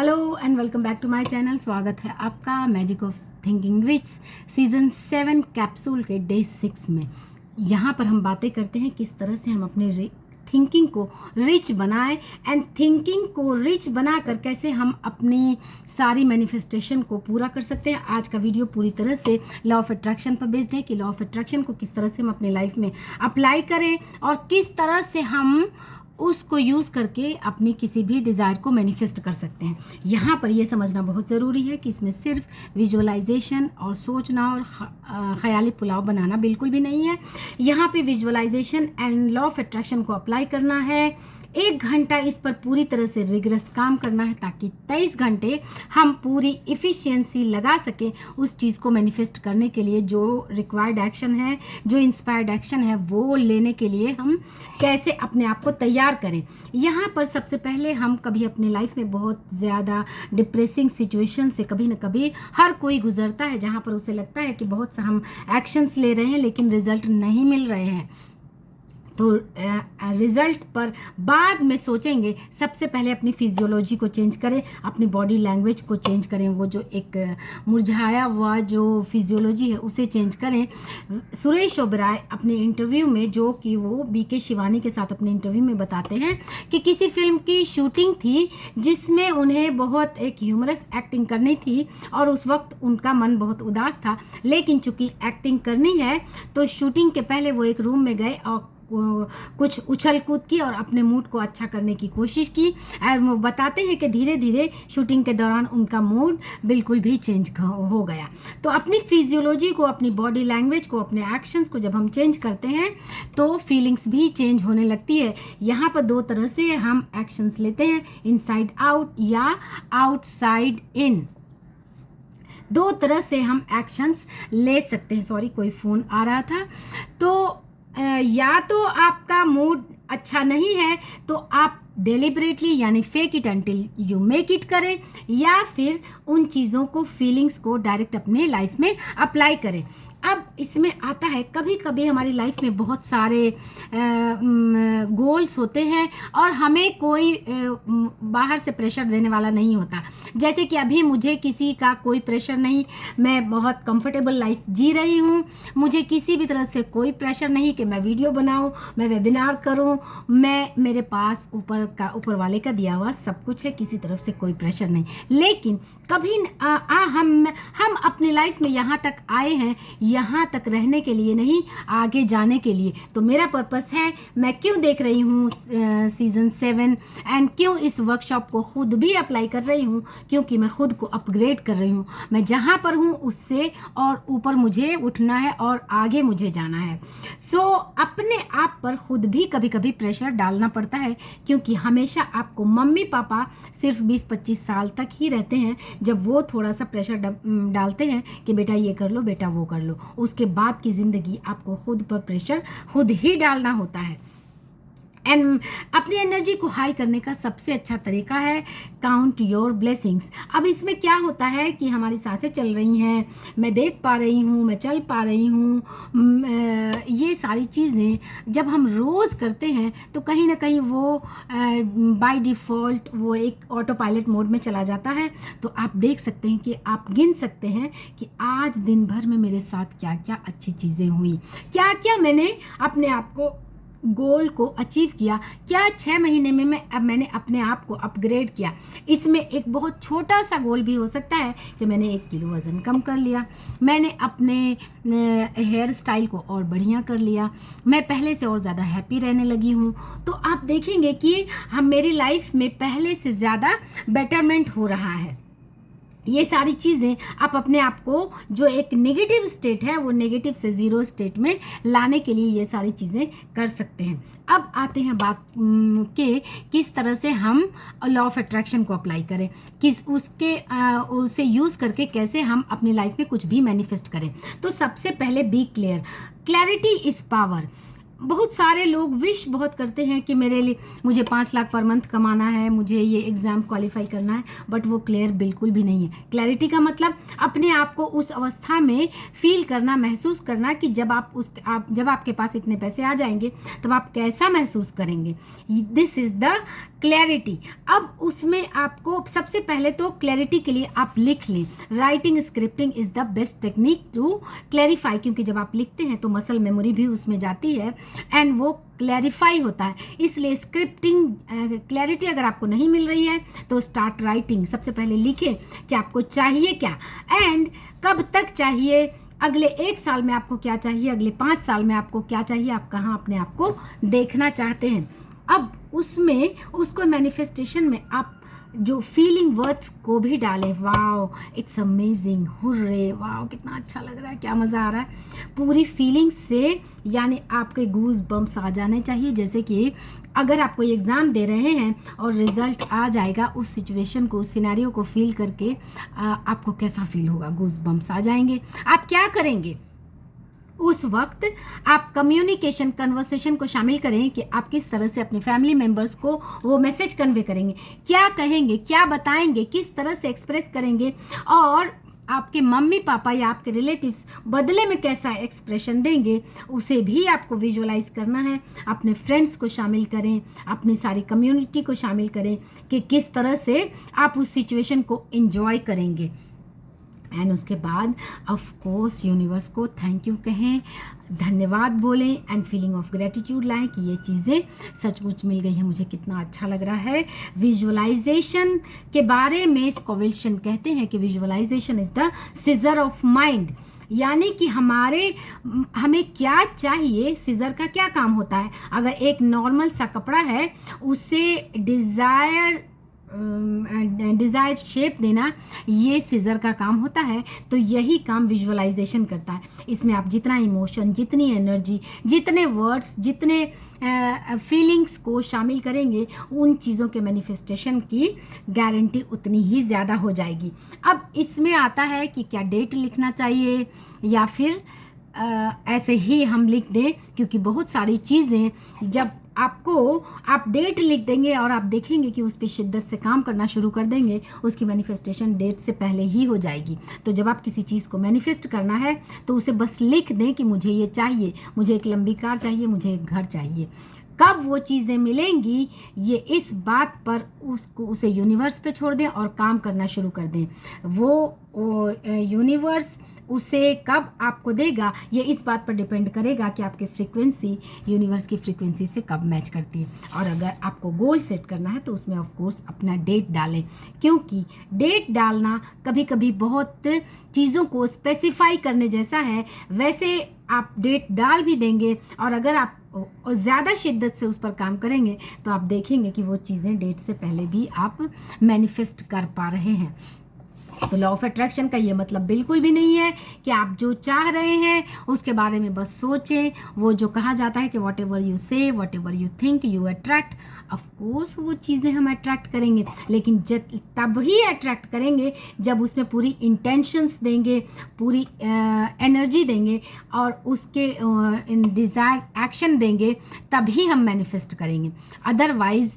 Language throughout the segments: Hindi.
Hello and welcome back to my channel. स्वागत है आपका magic of thinking rich season 7 capsule के डे 6 में। यहाँ पर हम बातें करते हैं किस तरह से हम अपने थिंकिंग को रिच बनाएं एंड थिंकिंग को रिच बनाकर कैसे हम अपनी सारी मैनिफेस्टेशन को पूरा कर सकते हैं। आज का वीडियो पूरी तरह से लॉ ऑफ अट्रैक्शन पर बेस्ड है कि लॉ ऑफ अट्रैक्शन को किस तरह से हम अपनी लाइफ में अप्लाई करें और किस तरह से हम उसको यूज़ करके अपनी किसी भी डिज़ायर को मैनिफेस्ट कर सकते हैं। यहाँ पर यह समझना बहुत ज़रूरी है कि इसमें सिर्फ विजुअलाइजेशन और सोचना और ख़याली पुलाव बनाना बिल्कुल भी नहीं है। यहाँ पे visualisation and law of attraction को अप्लाई करना है। 1 घंटा इस पर पूरी तरह से रिगरस काम करना है ताकि 23 घंटे हम पूरी इफ़िशियंसी लगा सकें उस चीज़ को मैनिफेस्ट करने के लिए। जो रिक्वायर्ड एक्शन है, जो इंस्पायर्ड एक्शन है, वो लेने के लिए हम कैसे अपने आप को तैयार करें। यहाँ पर सबसे पहले हम कभी अपनी लाइफ में बहुत ज़्यादा डिप्रेसिंग सिचुएशन से कभी न कभी हर कोई गुजरता है, जहाँ पर उसे लगता है कि बहुत सा हम एक्शंस ले रहे हैं लेकिन रिजल्ट नहीं मिल रहे हैं। तो रिज़ल्ट पर बाद में सोचेंगे। सबसे पहले अपनी फिजियोलॉजी को चेंज करें, अपनी बॉडी लैंग्वेज को चेंज करें। वो जो एक मुरझाया हुआ जो फिजियोलॉजी है उसे चेंज करें। सुरेश ओबेरॉय अपने इंटरव्यू में, जो कि वो बीके शिवानी के साथ अपने इंटरव्यू में बताते हैं कि किसी फिल्म की शूटिंग थी जिसमें उन्हें बहुत एक ह्यूमरस एक्टिंग करनी थी और उस वक्त उनका मन बहुत उदास था, लेकिन चूंकि एक्टिंग करनी है तो शूटिंग के पहले वो एक रूम में गए और कुछ उछल कूद की और अपने मूड को अच्छा करने की कोशिश की। और वो बताते हैं कि धीरे धीरे शूटिंग के दौरान उनका मूड बिल्कुल भी चेंज हो गया। तो अपनी फिजियोलॉजी को, अपनी बॉडी लैंग्वेज को, अपने एक्शंस को जब हम चेंज करते हैं तो फीलिंग्स भी चेंज होने लगती है। यहाँ पर 2 तरह से हम एक्शंस लेते हैं, इनसाइड आउट या आउटसाइड इन। 2 तरह से हम एक्शंस ले सकते हैं। सॉरी, कोई फ़ोन आ रहा था। तो या तो आपका मूड अच्छा नहीं है तो आप डेलिबरेटली यानी fake it until you make it करें, या फिर उन चीज़ों को, फीलिंग्स को डायरेक्ट अपने लाइफ में अप्लाई करें। अब इसमें आता है, कभी कभी हमारी लाइफ में बहुत सारे गोल्स होते हैं और हमें कोई बाहर से प्रेशर देने वाला नहीं होता। जैसे कि अभी मुझे किसी का कोई प्रेशर नहीं, मैं बहुत कंफर्टेबल लाइफ जी रही हूँ। मुझे किसी भी तरह से कोई प्रेशर नहीं कि मैं वीडियो बनाऊँ, मैं वेबिनार करूँ। मेरे पास ऊपर वाले का दिया हुआ सब कुछ है, किसी तरफ से कोई प्रेशर नहीं। लेकिन कभी हम अपनी लाइफ में यहाँ तक आए हैं, यहाँ तक रहने के लिए नहीं, आगे जाने के लिए। तो मेरा पर्पस है, मैं क्यों देख रही हूँ सीजन 7 एंड क्यों इस वर्कशॉप को खुद भी अप्लाई कर रही हूँ, क्योंकि मैं खुद को अपग्रेड कर रही हूँ। मैं जहाँ पर हूँ उससे और ऊपर मुझे उठना है और आगे मुझे जाना है। सो अपने आप पर खुद भी कभी कभी प्रेशर डालना पड़ता है, क्योंकि हमेशा आपको मम्मी पापा सिर्फ 20-25 साल तक ही रहते हैं जब वो थोड़ा सा प्रेशर डालते हैं कि बेटा ये कर लो, बेटा वो कर लो। उसके बाद की ज़िंदगी आपको खुद पर प्रेशर खुद ही डालना होता है। एंड अपनी एनर्जी को हाई करने का सबसे अच्छा तरीका है काउंट योर ब्लेसिंग्स। अब इसमें क्या होता है कि हमारी सांसें चल रही हैं, मैं देख पा रही हूँ, मैं चल पा रही हूँ, ये सारी चीज़ें जब हम रोज़ करते हैं तो कहीं ना कहीं वो बाय डिफ़ॉल्ट वो एक ऑटो पायलट मोड में चला जाता है। तो आप देख सकते हैं कि आप गिन सकते हैं कि आज दिन भर में मेरे साथ क्या क्या अच्छी चीज़ें हुई, क्या क्या मैंने अपने आप को गोल को अचीव किया, क्या 6 महीने में मैंने अपने आप को अपग्रेड किया। इसमें एक बहुत छोटा सा गोल भी हो सकता है कि मैंने 1 किलो वज़न कम कर लिया, मैंने अपने हेयर स्टाइल को और बढ़िया कर लिया, मैं पहले से और ज़्यादा हैप्पी रहने लगी हूँ। तो आप देखेंगे कि मेरी लाइफ में पहले से ज़्यादा बेटरमेंट हो रहा है। ये सारी चीज़ें आप अपने आप को, जो एक नेगेटिव स्टेट है वो नेगेटिव से 0 स्टेट में लाने के लिए ये सारी चीज़ें कर सकते हैं। अब आते हैं बात के किस तरह से हम लॉ ऑफ अट्रैक्शन को अप्लाई करें, उसे यूज़ करके कैसे हम अपनी लाइफ में कुछ भी मैनिफेस्ट करें। तो सबसे पहले be clear, clarity is power. बहुत सारे लोग विश बहुत करते हैं कि मेरे लिए मुझे 5 लाख पर मंथ कमाना है, मुझे ये एग्ज़ाम क्वालिफाई करना है, बट वो क्लियर बिल्कुल भी नहीं है। क्लैरिटी का मतलब अपने आप को उस अवस्था में फील करना, महसूस करना कि जब जब आपके पास इतने पैसे आ जाएंगे तब आप कैसा महसूस करेंगे। This is the clarity. अब उसमें आपको सबसे पहले तो क्लैरिटी के लिए आप लिख लें। Writing scripting is the best technique to clarify, क्योंकि जब आप लिखते हैं तो मसल मेमोरी भी उसमें जाती है एंड वो क्लैरिफाई होता है। इसलिए स्क्रिप्टिंग क्लैरिटी अगर आपको नहीं मिल रही है तो स्टार्ट राइटिंग। सबसे पहले लिखें कि आपको चाहिए क्या एंड कब तक चाहिए, अगले 1 साल में आपको क्या चाहिए, अगले 5 साल में आपको क्या चाहिए, आप कहाँ अपने आप को देखना चाहते हैं। अब उसमें उसको मैनिफेस्टेशन में आप जो फीलिंग वर्ड्स को भी डालें। Wow it's amazing, hurray, wow कितना अच्छा लग रहा है, क्या मज़ा आ रहा है, पूरी फीलिंग से, यानी आपके गूज बम्प्स आ जाने चाहिए। जैसे कि अगर आप कोई एग्ज़ाम दे रहे हैं और रिज़ल्ट आ जाएगा, उस सिचुएशन को, उस सिनेरियो को फील करके आपको कैसा फील होगा, गूज बम्प्स आ जाएंगे। आप क्या करेंगे उस वक्त, आप कम्युनिकेशन, कन्वर्सेशन को शामिल करें कि आप किस तरह से अपने फैमिली मेम्बर्स को वो मैसेज कन्वे करेंगे, क्या कहेंगे, क्या बताएंगे, किस तरह से एक्सप्रेस करेंगे, और आपके मम्मी पापा या आपके रिलेटिव्स बदले में कैसा एक्सप्रेशन देंगे, उसे भी आपको विजुअलाइज करना है। अपने फ्रेंड्स को शामिल करें, अपनी सारी कम्युनिटी को शामिल करें कि किस तरह से आप उस सिचुएशन को एंजॉय करेंगे। एंड उसके बाद ऑफ कोर्स यूनिवर्स को थैंक यू कहें, धन्यवाद बोलें एंड फीलिंग ऑफ ग्रेटिट्यूड लाएं कि ये चीज़ें सचमुच मिल गई हैं, मुझे कितना अच्छा लग रहा है। विजुअलाइजेशन के बारे में स्कोविल्सन कहते हैं कि visualisation is the seizer of mind, यानी कि हमें क्या चाहिए, सीजर का क्या काम होता है। अगर एक नॉर्मल सा कपड़ा है उसे डिज़ायर्ड शेप देना, ये सीजर का काम होता है, तो यही काम विजुअलाइजेशन करता है। इसमें आप जितना इमोशन, जितनी एनर्जी, जितने वर्ड्स, जितने फीलिंग्स को शामिल करेंगे, उन चीज़ों के मैनिफेस्टेशन की गारंटी उतनी ही ज़्यादा हो जाएगी। अब इसमें आता है कि क्या डेट लिखना चाहिए या फिर ऐसे ही हम लिख दें, क्योंकि बहुत सारी चीज़ें जब आप डेट लिख देंगे और आप देखेंगे कि उस पर शिद्दत से काम करना शुरू कर देंगे, उसकी मैनिफेस्टेशन डेट से पहले ही हो जाएगी। तो जब आप किसी चीज़ को मैनिफेस्ट करना है तो उसे बस लिख दें कि मुझे ये चाहिए, मुझे एक लंबी कार चाहिए, मुझे एक घर चाहिए। कब वो चीज़ें मिलेंगी, ये इस बात पर उसे यूनिवर्स पे छोड़ दें और काम करना शुरू कर दें। वो यूनिवर्स उसे कब आपको देगा, ये इस बात पर डिपेंड करेगा कि आपकी फ्रीक्वेंसी यूनिवर्स की फ्रीक्वेंसी से कब मैच करती है। और अगर आपको गोल सेट करना है तो उसमें ऑफ कोर्स अपना डेट डालें, क्योंकि डेट डालना कभी कभी बहुत चीज़ों को स्पेसिफाई करने जैसा है। वैसे आप डेट डाल भी देंगे और अगर आप ज़्यादा शिद्दत से उस पर काम करेंगे तो आप देखेंगे कि वो चीज़ें डेट से पहले भी आप मैनिफेस्ट कर पा रहे हैं। तो लॉ ऑफ अट्रैक्शन का ये मतलब बिल्कुल भी नहीं है कि आप जो चाह रहे हैं उसके बारे में बस सोचें। वो जो कहा जाता है कि वॉट एवर यू से, what ever you think you attract, of course वो चीज़ें हम अट्रैक्ट करेंगे, लेकिन तब ही अट्रैक्ट करेंगे जब उसमें पूरी इंटेंशंस देंगे, पूरी एनर्जी देंगे और उसके डिज़ायर एक्शन देंगे, तभी हम मैनिफेस्ट करेंगे। अदरवाइज़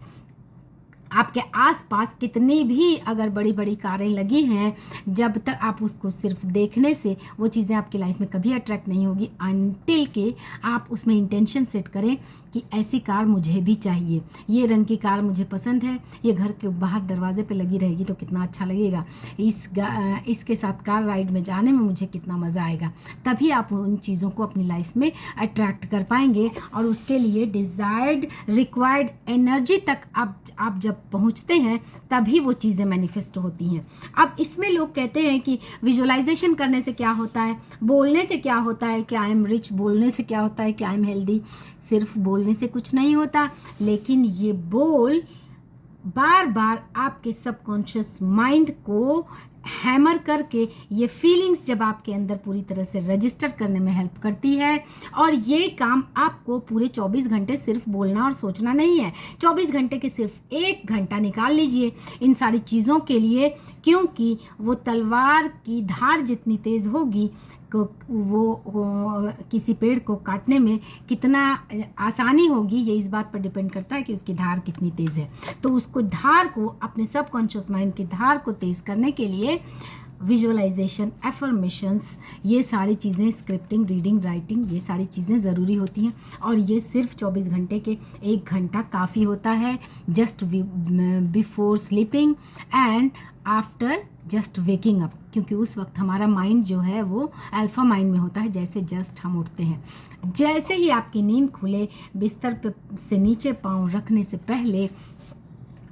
आपके आसपास कितनी भी अगर बड़ी बड़ी कारें लगी हैं, जब तक आप उसको सिर्फ देखने से वो चीज़ें आपकी लाइफ में कभी अट्रैक्ट नहीं होगी, अनटिल के आप उसमें इंटेंशन सेट करें कि ऐसी कार मुझे भी चाहिए, ये रंग की कार मुझे पसंद है, ये घर के बाहर दरवाजे पे लगी रहेगी तो कितना अच्छा लगेगा, इसके साथ कार राइड में जाने में मुझे कितना मज़ा आएगा। तभी आप उन चीज़ों को अपनी लाइफ में अट्रैक्ट कर पाएंगे और उसके लिए डिज़ायर्ड, रिक्वायर्ड एनर्जी तक आप जब पहुंचते हैं तभी वो चीज़ें मैनिफेस्ट होती हैं। अब इसमें लोग कहते हैं कि विजुअलाइजेशन करने से क्या होता है, बोलने से क्या होता है, कि आई एम रिच बोलने से क्या होता है, कि आई एम हेल्दी। सिर्फ बोलने से कुछ नहीं होता, लेकिन ये बोल बार बार आपके सबकॉन्शियस माइंड को हैमर करके ये फीलिंग्स जब आपके अंदर पूरी तरह से रजिस्टर करने में हेल्प करती है। और ये काम आपको पूरे 24 घंटे सिर्फ बोलना और सोचना नहीं है। 24 घंटे के सिर्फ 1 घंटा निकाल लीजिए इन सारी चीज़ों के लिए, क्योंकि वो तलवार की धार जितनी तेज़ होगी वो किसी पेड़ को काटने में कितना आसानी होगी, ये इस बात पर डिपेंड करता है कि उसकी धार कितनी तेज़ है। तो उसको धार को, अपने सबकॉन्शियस माइंड की धार को तेज़ करने के लिए विजुअलाइजेशन, एफर्मेशंस, ये सारी चीज़ें, स्क्रिप्टिंग, रीडिंग, राइटिंग, ये सारी चीज़ें ज़रूरी होती हैं। और ये सिर्फ 24 घंटे के 1 घंटा काफ़ी होता है, just before sleeping and after just waking up, क्योंकि उस वक्त हमारा माइंड जो है वो अल्फ़ा माइंड में होता है। जैसे जस्ट हम उठते हैं, जैसे ही आपकी नींद खुले, बिस्तर पे से नीचे पाँव रखने से पहले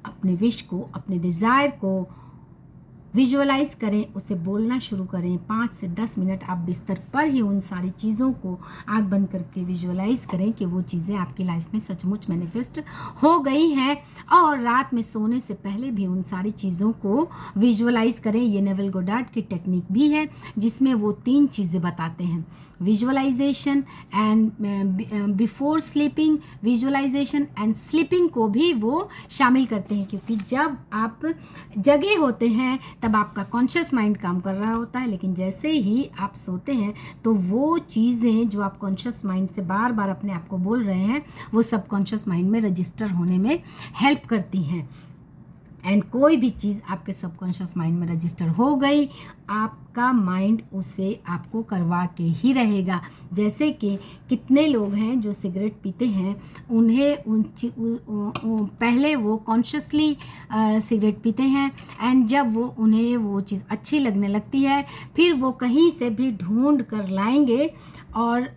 अपने विश को, अपने डिज़ायर को विजुअलाइज करें, उसे बोलना शुरू करें। 5 से 10 मिनट आप बिस्तर पर ही उन सारी चीज़ों को आंख बंद करके विजुअलाइज करें कि वो चीज़ें आपकी लाइफ में सचमुच मैनिफेस्ट हो गई हैं। और रात में सोने से पहले भी उन सारी चीज़ों को विजुअलाइज करें। ये नेविल गोडार्ड की टेक्निक भी है जिसमें वो 3 चीज़ें बताते हैं, visualisation and before sleeping, visualisation and sleeping को भी वो शामिल करते हैं। क्योंकि जब आप जगे होते हैं तब आपका कॉन्शियस माइंड काम कर रहा होता है, लेकिन जैसे ही आप सोते हैं तो वो चीज़ें जो आप कॉन्शियस माइंड से बार बार अपने आप को बोल रहे हैं वो सब कॉन्शियस माइंड में रजिस्टर होने में हेल्प करती हैं। एंड कोई भी चीज़ आपके सबकॉन्शियस माइंड में रजिस्टर हो गई, आपका माइंड उसे आपको करवा के ही रहेगा। जैसे कि कितने लोग हैं जो सिगरेट पीते हैं, उन्हें पहले वो कॉन्शियसली सिगरेट पीते हैं, एंड जब उन्हें वो चीज़ अच्छी लगने लगती है, फिर वो कहीं से भी ढूंढ कर लाएंगे और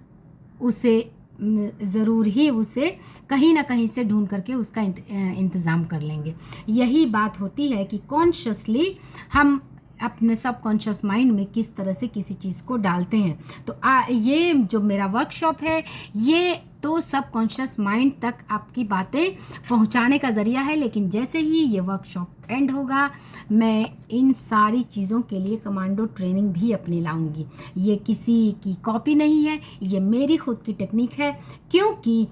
उसे ज़रूर ही उसे कहीं ना कहीं से ढूंढ करके उसका इंतज़ाम कर लेंगे। यही बात होती है कि कॉन्शियसली हम अपने सबकॉन्शियस माइंड में किस तरह से किसी चीज़ को डालते हैं। तो ये जो मेरा वर्कशॉप है ये तो सबकॉन्शियस माइंड तक आपकी बातें पहुंचाने का ज़रिया है। लेकिन जैसे ही ये वर्कशॉप एंड होगा, मैं इन सारी चीज़ों के लिए कमांडो ट्रेनिंग भी अपनी लाऊंगी। ये किसी की कॉपी नहीं है, ये मेरी खुद की टेक्निक है। क्योंकि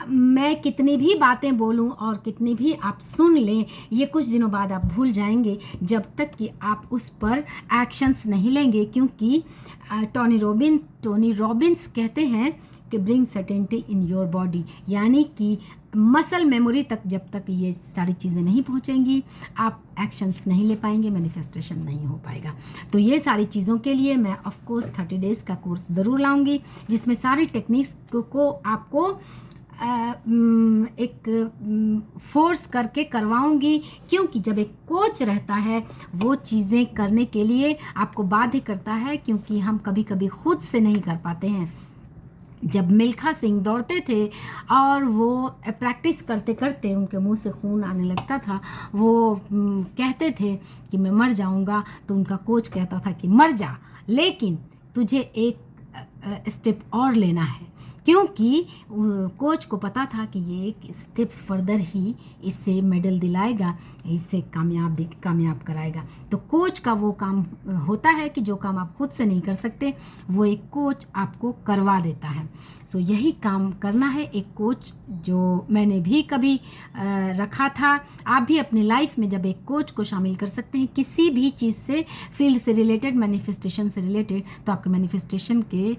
मैं कितनी भी बातें बोलूं और कितनी भी आप सुन लें, ये कुछ दिनों बाद आप भूल जाएंगे जब तक कि आप उस पर एक्शंस नहीं लेंगे। क्योंकि टोनी रॉबिन्स कहते हैं कि bring certainty in your body, यानी कि मसल मेमोरी तक जब तक ये सारी चीज़ें नहीं पहुंचेंगी आप एक्शंस नहीं ले पाएंगे, मैनिफेस्टेशन नहीं हो पाएगा। तो ये सारी चीज़ों के लिए मैं ऑफ कोर्स 30 डेज़ का कोर्स ज़रूर लाऊंगी, जिसमें सारी टेक्निक्स को आपको एक फोर्स करके करवाऊंगी। क्योंकि जब एक कोच रहता है वो चीज़ें करने के लिए आपको बाध्य करता है, क्योंकि हम कभी कभी खुद से नहीं कर पाते हैं। जब मिल्खा सिंह दौड़ते थे और वो प्रैक्टिस करते करते उनके मुंह से खून आने लगता था, वो कहते थे कि मैं मर जाऊंगा, तो उनका कोच कहता था कि मर जा, लेकिन तुझे एक स्टेप और लेना है। क्योंकि कोच को पता था कि ये एक स्टेप फर्दर ही इससे मेडल दिलाएगा, इससे कामयाब कराएगा। तो कोच का वो काम होता है कि जो काम आप खुद से नहीं कर सकते वो एक कोच आपको करवा देता है। सो यही काम करना है। एक कोच जो मैंने भी कभी रखा था, आप भी अपनी लाइफ में जब एक कोच को शामिल कर सकते हैं किसी भी चीज़ से, फील्ड से रिलेटेड, मैनिफेस्टेशन से रिलेटेड, तो आपके मैनिफेस्टेशन के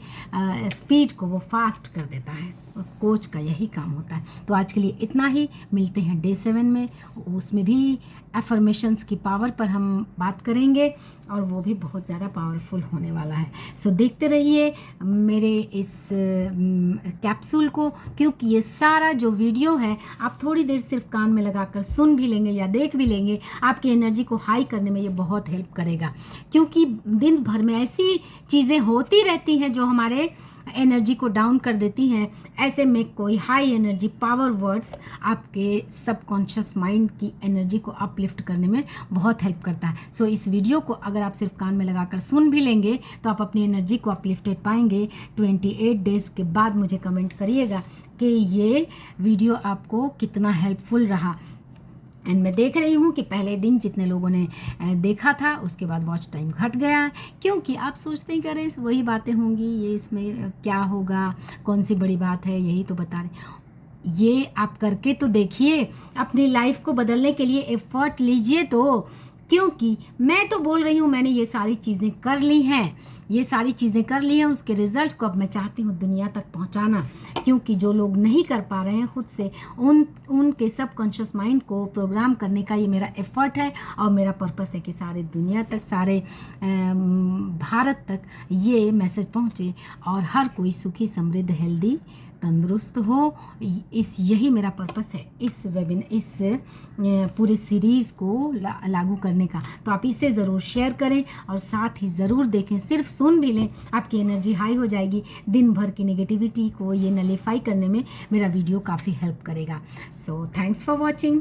स्पीड को वो फास्ट कर देता है। कोच का यही काम होता है। तो आज के लिए इतना ही, मिलते हैं डे 7 में। उसमें भी एफर्मेशंस की पावर पर हम बात करेंगे और वो भी बहुत ज़्यादा पावरफुल होने वाला है। सो देखते रहिए मेरे इस कैप्सूल को, क्योंकि ये सारा जो वीडियो है आप थोड़ी देर सिर्फ कान में लगाकर सुन भी लेंगे या देख भी लेंगे, आपकी एनर्जी को हाई करने में ये बहुत हेल्प करेगा। क्योंकि दिन भर में ऐसी चीज़ें होती रहती हैं जो हमारे एनर्जी को डाउन कर देती हैं। ऐसे में कोई हाई एनर्जी पावर वर्ड्स आपके सबकॉन्शियस माइंड की एनर्जी को अपलिफ्ट करने में बहुत हेल्प करता है। सो इस वीडियो को अगर आप सिर्फ कान में लगाकर सुन भी लेंगे तो आप अपनी एनर्जी को अपलिफ्टेड पाएंगे। 28 डेज़ के बाद मुझे कमेंट करिएगा कि ये वीडियो आपको कितना हेल्पफुल रहा। एंड मैं देख रही हूँ कि पहले दिन जितने लोगों ने देखा था उसके बाद वॉच टाइम घट गया, क्योंकि आप सोचते हैं करें वही बातें होंगी, ये इसमें क्या होगा, कौन सी बड़ी बात है, यही तो बता रहे। ये आप करके तो देखिए, अपनी लाइफ को बदलने के लिए एफर्ट लीजिए तो, क्योंकि मैं तो बोल रही हूँ मैंने ये सारी चीज़ें कर ली हैं, ये सारी चीज़ें कर ली हैं, उसके रिजल्ट को अब मैं चाहती हूँ दुनिया तक पहुँचाना, क्योंकि जो लोग नहीं कर पा रहे हैं खुद से, उनके सबकॉन्शियस माइंड को प्रोग्राम करने का ये मेरा एफर्ट है और मेरा पर्पस है कि सारे दुनिया तक, सारे भारत तक ये मैसेज पहुँचे और हर कोई सुखी, समृद्ध, हेल्दी, तंदुरुस्त हो। यही मेरा पर्पस है इस पूरे सीरीज़ को लागू करने का। तो आप इसे ज़रूर शेयर करें और साथ ही ज़रूर देखें, सिर्फ सुन भी लें, आपकी एनर्जी हाई हो जाएगी। दिन भर की नेगेटिविटी को ये नलीफाई करने में मेरा वीडियो काफ़ी हेल्प करेगा। So thanks for watching.